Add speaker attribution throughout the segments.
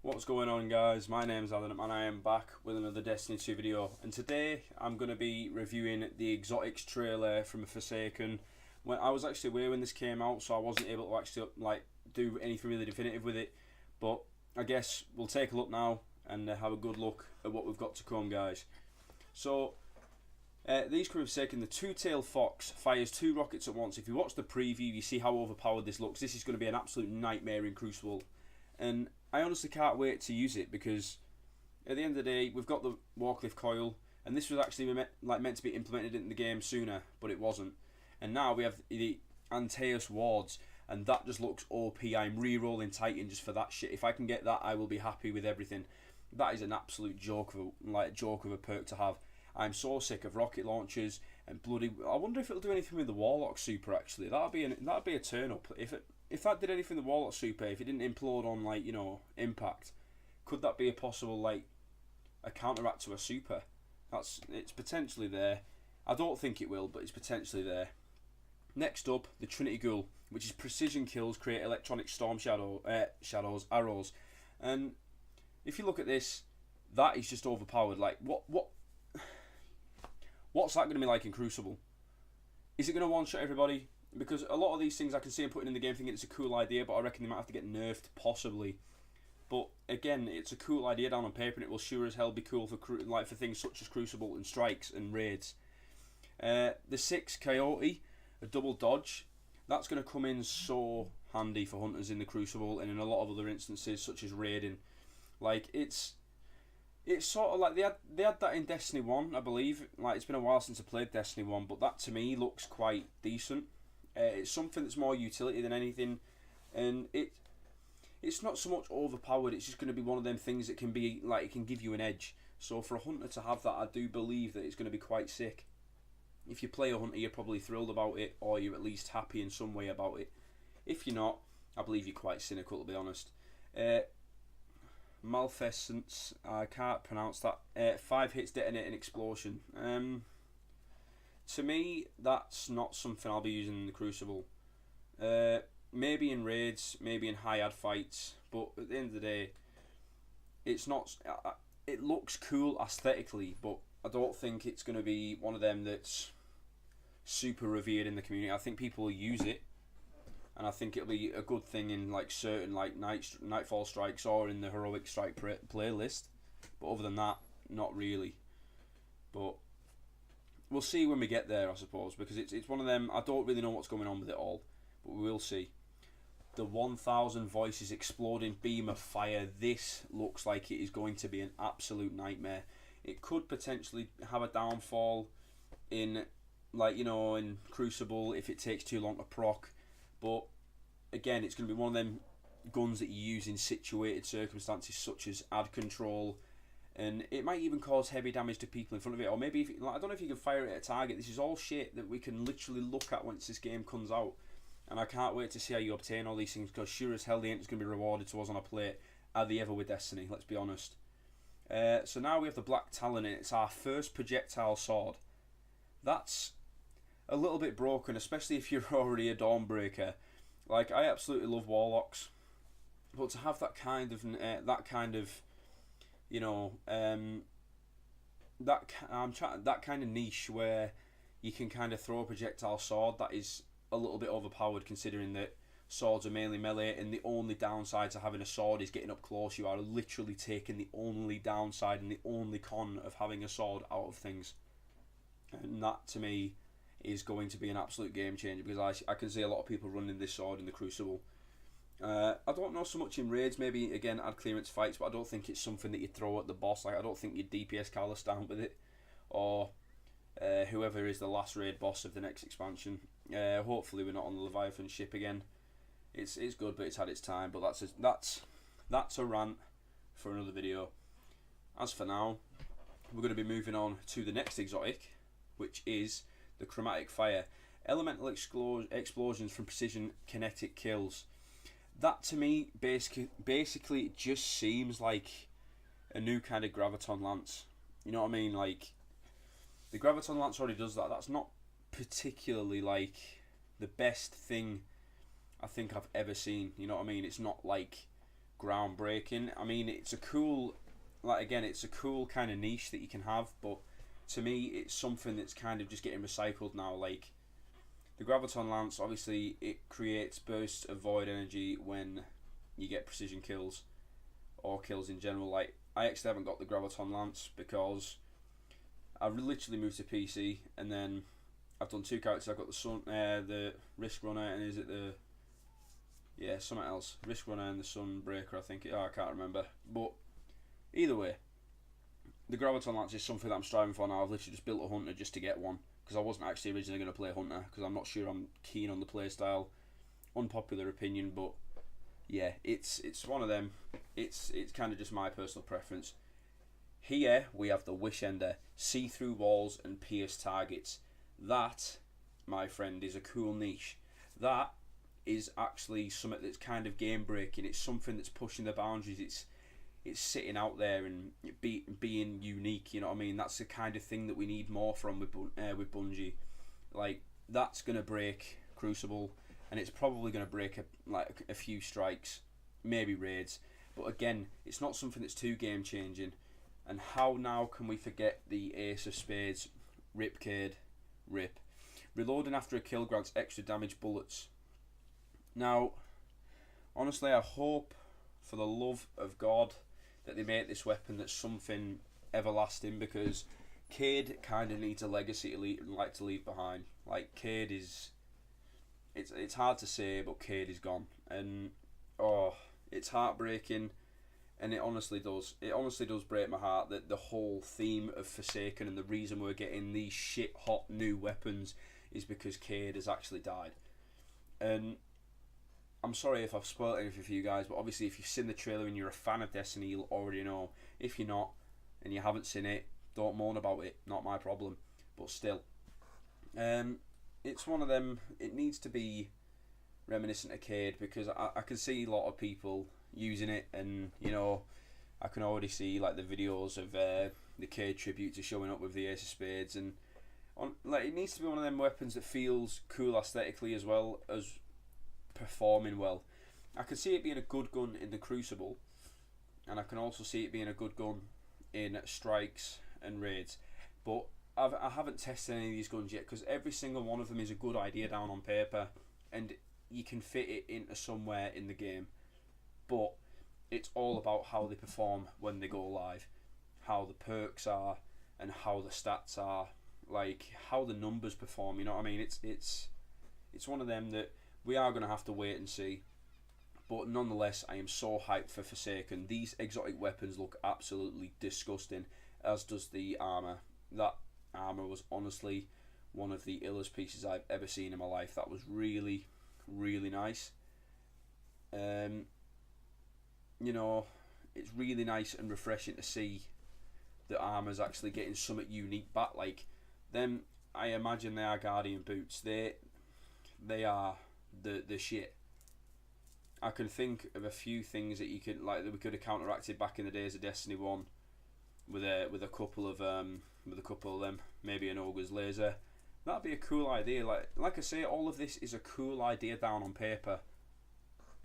Speaker 1: What's going on, guys? My name's Alan and I am back with another Destiny 2 video, and today I'm going to be reviewing the Exotics trailer from Forsaken. When I was actually away when this came out, so I wasn't able to actually do anything really definitive with it, but I guess we'll take a look now and have a good look at what we've got to come, guys. So these crew have Forsaken. The two-tailed fox fires 2 rockets at once. If you watch the preview, you see how overpowered this looks. This is going to be an absolute nightmare in Crucible, and I honestly can't wait to use it, because at the end of the day we've got the Warcliffe coil, and this was actually meant to be implemented in the game sooner, but it wasn't. And now we have the Antaeus wards, and that just looks OP. I'm re-rolling Titan just for that shit. If I can get that, I will be happy with everything. That is an absolute joke of a perk to have. I'm so sick of rocket launchers and bloody. I wonder if it'll do anything with the Warlock super. Actually, that'd be a turn up. If that did anything with the Warlock super, if it didn't implode on impact, could that be a possible a counteract to a super? It's potentially there. I don't think it will, but it's potentially there. Next up, the Trinity Ghoul, which is precision kills, create electronic storm shadows, arrows, and if you look at this, that is just overpowered. What's that going to be like in Crucible? Is it going to one-shot everybody? Because a lot of these things I can see them putting in the game thinking it's a cool idea, but I reckon they might have to get nerfed, possibly. But again, it's a cool idea down on paper, and it will sure as hell be cool for things such as Crucible and strikes and raids. The 6 Coyote, a double dodge, that's going to come in so handy for hunters in the Crucible and in a lot of other instances such as raiding. It's sort of like they had that in Destiny 1, I believe. It's been a while since I played Destiny 1, but that to me looks quite decent. It's something that's more utility than anything, and it's not so much overpowered. It's just going to be one of them things that can be it can give you an edge. So for a hunter to have that, I do believe that it's going to be quite sick. If you play a hunter, you're probably thrilled about it, or you're at least happy in some way about it. If you're not, I believe you're quite cynical, to be honest. Malfescence, I can't pronounce that. 5 hits, detonate an explosion. To me, that's not something I'll be using in the Crucible. Maybe in raids, maybe in high ad fights, but at the end of the day, it's not. It looks cool aesthetically, but I don't think it's going to be one of them that's super revered in the community. I think people will use it, and I think it'll be a good thing in certain Nightfall strikes or in the heroic strike playlist. But other than that, not really. But we'll see when we get there, I suppose, because it's one of them. I don't really know what's going on with it all, but we will see. The 1,000 voices exploding beam of fire. This looks like it is going to be an absolute nightmare. It could potentially have a downfall in in Crucible if it takes too long to proc, but again, it's going to be one of them guns that you use in situated circumstances such as ad control, and it might even cause heavy damage to people in front of it, or maybe I don't know if you can fire it at a target. This is all shit that we can literally look at once this game comes out, and I can't wait to see how you obtain all these things, because sure as hell they ain't just going to be rewarded to us on a plate. Are they ever with Destiny? Let's be honest. So now we have the Black Talon, and it's our first projectile sword. That's a little bit broken, especially if you're already a Dawnbreaker. I absolutely love Warlocks, but to have that kind of that kind of niche where you can kind of throw a projectile sword, that is a little bit overpowered, considering that swords are mainly melee, and the only downside to having a sword is getting up close. You are literally taking the only downside and the only con of having a sword out of things, and that to me is going to be an absolute game changer, because I can see a lot of people running this sword in the Crucible. I don't know so much in raids, maybe again add clearance fights, but I don't think it's something that you throw at the boss. I don't think you'd DPS Carlos down with it, or whoever is the last raid boss of the next expansion. Hopefully we're not on the Leviathan ship again. It's good, but it's had its time. But that's a rant for another video. As for now, we're going to be moving on to the next exotic, which is the Chromatic Fire. Elemental explosions from precision kinetic kills. That to me basically just seems like a new kind of Graviton Lance. You know what I mean? The Graviton Lance already does that. That's not particularly the best thing I think I've ever seen. You know what I mean? It's not groundbreaking. I mean, it's a cool, like again, it's a cool kind of niche that you can have, but to me, it's something that's kind of just getting recycled now. Like the Graviton Lance, obviously, it creates bursts of void energy when you get precision kills or kills in general. Like I actually haven't got the Graviton Lance because I literally moved to PC, and then I've done two characters. I've got the Risk Runner, and is it the something else? Risk Runner and the Sunbreaker, I think. I can't remember. But either way, the Graviton Lance is something that I'm striving for now. I've literally just built a Hunter just to get one because I wasn't actually originally going to play Hunter because I'm not sure I'm keen on the playstyle. Unpopular opinion, but yeah, it's one of them. It's kind of just my personal preference. Here we have the Wish Ender, see through walls and pierce targets. That, my friend, is a cool niche. That is actually something that's kind of game breaking. It's something that's pushing the boundaries. It's sitting out there and being unique. You know what I mean? That's the kind of thing that we need more from with Bungie. Like that's gonna break Crucible, and it's probably gonna break a few strikes, maybe raids. But again, it's not something that's too game changing. And how now can we forget the Ace of Spades, Ripcade, Rip. Reloading after a kill grants extra damage bullets. Now, honestly, I hope for the love of God that they make this weapon that's something everlasting, because Cade kind of needs a legacy to leave behind. Like Cade is, it's hard to say, but Cade is gone, and it's heartbreaking. And it honestly does. It honestly does break my heart that the whole theme of Forsaken and the reason we're getting these shit hot new weapons is because Cade has actually died. And I'm sorry if I've spoiled anything for you guys, but obviously if you've seen the trailer and you're a fan of Destiny, you'll already know. If you're not and you haven't seen it, don't moan about it. Not my problem. But still, it's one of them. It needs to be reminiscent of Cade, because I can see a lot of people using it, and you know, I can already see like the videos of the Cade tributes are showing up with the Ace of Spades, and like it needs to be one of them weapons that feels cool aesthetically as well as performing well. I can see it being a good gun in the Crucible, and I can also see it being a good gun in strikes and raids, but I haven't tested any of these guns yet, because every single one of them is a good idea down on paper, and you can fit it into somewhere in the game. But it's all about how they perform when they go live, how the perks are, and how the stats are, like how the numbers perform. You know what I mean? It's one of them that we are going to have to wait and see. But nonetheless, I am so hyped for Forsaken. These exotic weapons look absolutely disgusting, as does the armor. That armor was honestly one of the illest pieces I've ever seen in my life. That was really, really nice. You know, it's really nice and refreshing to see the armor's actually getting something unique back. Like them, I imagine they are Guardian boots. They are the shit. I can think of a few things that you could like that we could have counteracted back in the days of Destiny 1 with a couple of them, maybe an Ogre's laser. That'd be a cool idea. Like I say, all of this is a cool idea down on paper.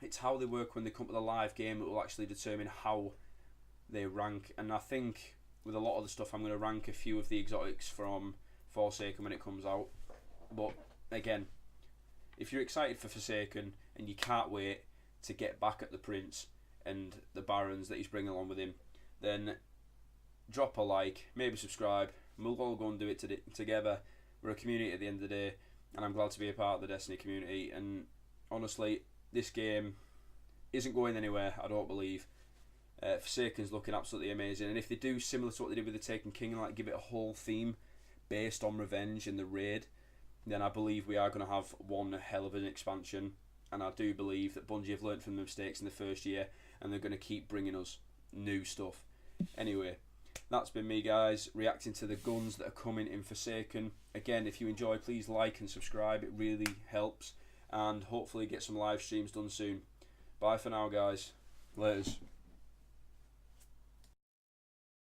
Speaker 1: It's how they work when they come to the live game that will actually determine how they rank. And I think with a lot of the stuff, I'm going to rank a few of the exotics from Forsaken when it comes out. But again, if you're excited for Forsaken and you can't wait to get back at the Prince and the Barons that he's bringing along with him, then drop a like, maybe subscribe, and we'll all go and do it together. We're a community at the end of the day, and I'm glad to be a part of the Destiny community. And honestly, this game isn't going anywhere, I don't believe. Forsaken's looking absolutely amazing, and if they do similar to what they did with the Taken King and like give it a whole theme based on revenge in the raid, then I believe we are going to have one hell of an expansion. And I do believe that Bungie have learnt from the mistakes in the first year, and they're going to keep bringing us new stuff. Anyway, that's been me, guys, reacting to the guns that are coming in Forsaken. Again, if you enjoy, please like and subscribe, it really helps. And hopefully get some live streams done soon. Bye for now, guys. Laters.